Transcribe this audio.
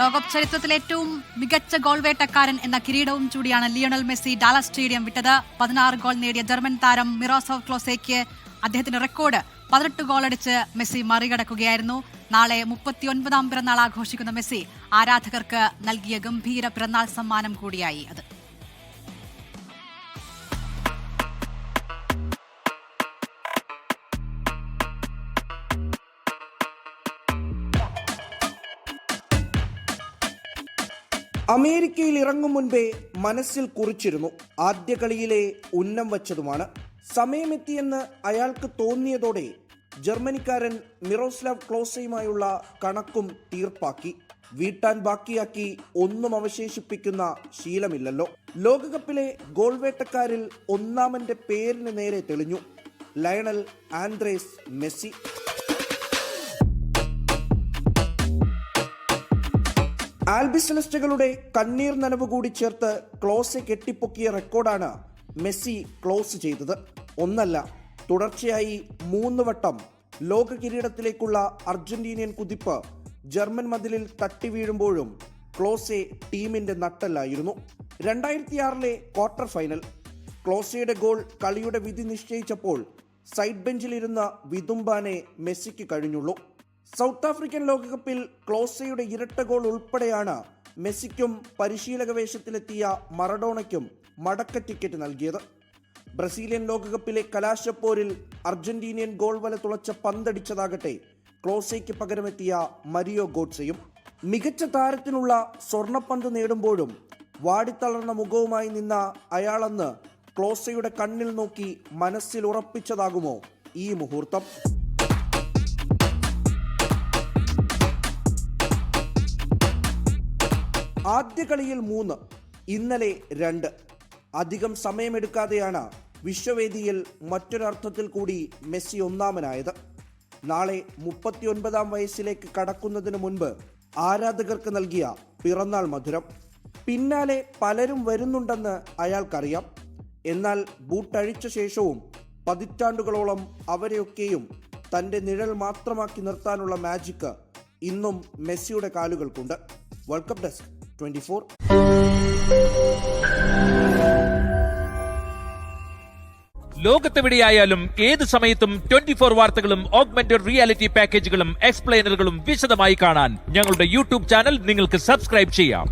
ലോകകപ്പ് ചരിത്രത്തിലെ ഏറ്റവും മികച്ച ഗോൾ വേട്ടക്കാരൻ എന്ന കിരീടവും ചൂടിയാണ് ലിയണൽ മെസ്സി ഡാലസ് സ്റ്റേഡിയം വിട്ടത്. 16 ഗോൾ നേടിയ ജർമ്മൻ താരം മിറോസ്ലാവ് ക്ലോസയ്ക്ക് അദ്ദേഹത്തിന്റെ റെക്കോർഡ് 18 ഗോളടിച്ച് മെസ്സി മറികടക്കുകയായിരുന്നു. നാളെ 39ാം പിറന്നാൾ ആഘോഷിക്കുന്ന മെസ്സി ആരാധകർക്ക് നൽകിയ ഗംഭീര പിറന്നാൾ സമ്മാനം കൂടിയായി അത്. അമേരിക്കയിൽ ഇറങ്ങും മുൻപേ മനസ്സിൽ കുറിച്ചിരുന്നു. ആദ്യ കളിയിലെ ഉന്നം വച്ചതുമാണ്. സമയമെത്തിയെന്ന് അയാൾക്ക് തോന്നിയതോടെ ജർമ്മനിക്കാരൻ മിറോസ്ലാവ് ക്ലോസയുമായുള്ള കണക്കും തീർപ്പാക്കി. വീട്ടാൻ ബാക്കിയാക്കി ഒന്നും അവശേഷിപ്പിക്കുന്ന ശീലമില്ലല്ലോ. ലോകകപ്പിലെ ഗോൾ വേട്ടക്കാരിൽ ഒന്നാമന്റെ പേരിന് നേരെ തെളിഞ്ഞു ലയണൽ ആന്ദ്രേസ് മെസ്സി. ആൽബിസെലസ്റ്റുകളുടെ കണ്ണീർ നനവ് കൂടി ചേർത്ത് ക്ലോസെ കെട്ടിപ്പൊക്കിയ റെക്കോർഡാണ് മെസ്സി ക്ലോസ് ചെയ്തത്. ഒന്നല്ല, തുടർച്ചയായി 3 വട്ടം ലോക കിരീടത്തിലേക്കുള്ള അർജന്റീനിയൻ കുതിപ്പ് ജർമ്മൻ മതിലിൽ തട്ടി വീഴുമ്പോഴും ക്ലോസെ ടീമിന്റെ നട്ടെല്ലായിരുന്നു. 2006 ക്വാർട്ടർ ഫൈനൽ ക്ലോസയുടെ ഗോൾ കളിയുടെ വിധി നിശ്ചയിച്ചപ്പോൾ സൈഡ് ബെഞ്ചിലിരുന്ന വിതുമ്പാനെ മെസ്സിക്ക് കഴിഞ്ഞുള്ളൂ. സൗത്ത് ആഫ്രിക്കൻ ലോകകപ്പിൽ ക്ലോസയുടെ ഇരട്ട ഗോൾ ഉൾപ്പെടെയാണ് മെസ്സിക്കും പരിശീലക വേഷത്തിലെത്തിയ മറഡോണയ്ക്കും മടക്ക ടിക്കറ്റ് നൽകിയത്. ബ്രസീലിയൻ ലോകകപ്പിലെ കലാശപ്പോരിൽ അർജന്റീനിയൻ ഗോൾ വല തുളച്ച പന്തടിച്ചതാകട്ടെ ക്ലോസയ്ക്ക് പകരമെത്തിയ മരിയോ ഗോട്സെയും. മികച്ച താരത്തിനുള്ള സ്വർണ്ണപ്പന്ത് നേടുമ്പോഴും വാടിത്തളർന്ന മുഖവുമായി നിന്ന അയാളന്ന് ക്ലോസയുടെ കണ്ണിൽ നോക്കി മനസ്സിൽ ഉറപ്പിച്ചതാകുമോ ഈ മുഹൂർത്തം? ആദ്യ കളിയിൽ 3, ഇന്നലെ 2. അധികം സമയമെടുക്കാതെയാണ് വിശ്വവേദിയിൽ മറ്റൊരർത്ഥത്തിൽ കൂടി മെസ്സി ഒന്നാമനായത്. നാളെ 39ാം വയസ്സിലേക്ക് കടക്കുന്നതിന് മുൻപ് ആരാധകർക്ക് നൽകിയ പിറന്നാൾ മധുരം. പിന്നാലെ പലരും വരുന്നുണ്ടെന്ന് അയാൾക്കറിയാം. എന്നാൽ ബൂട്ടഴിച്ച ശേഷവും പതിറ്റാണ്ടുകളോളം അവരെയൊക്കെയും തൻ്റെ നിഴൽ മാത്രമാക്കി നിർത്താനുള്ള മാജിക്ക് ഇന്നും മെസ്സിയുടെ കാലുകൾക്കുണ്ട്. World cup desk 24. ലോകത്തെവിടെയായാലും ഏത് സമയത്തും 24 വാർത്തകളും ഓഗ്മെന്റഡ് റിയാലിറ്റി പാക്കേജുകളും എക്സ്പ്ലെയിനറുകളും വിശദമായി കാണാൻ ഞങ്ങളുടെ യൂട്യൂബ് ചാനൽ നിങ്ങൾക്ക് സബ്സ്ക്രൈബ് ചെയ്യാം.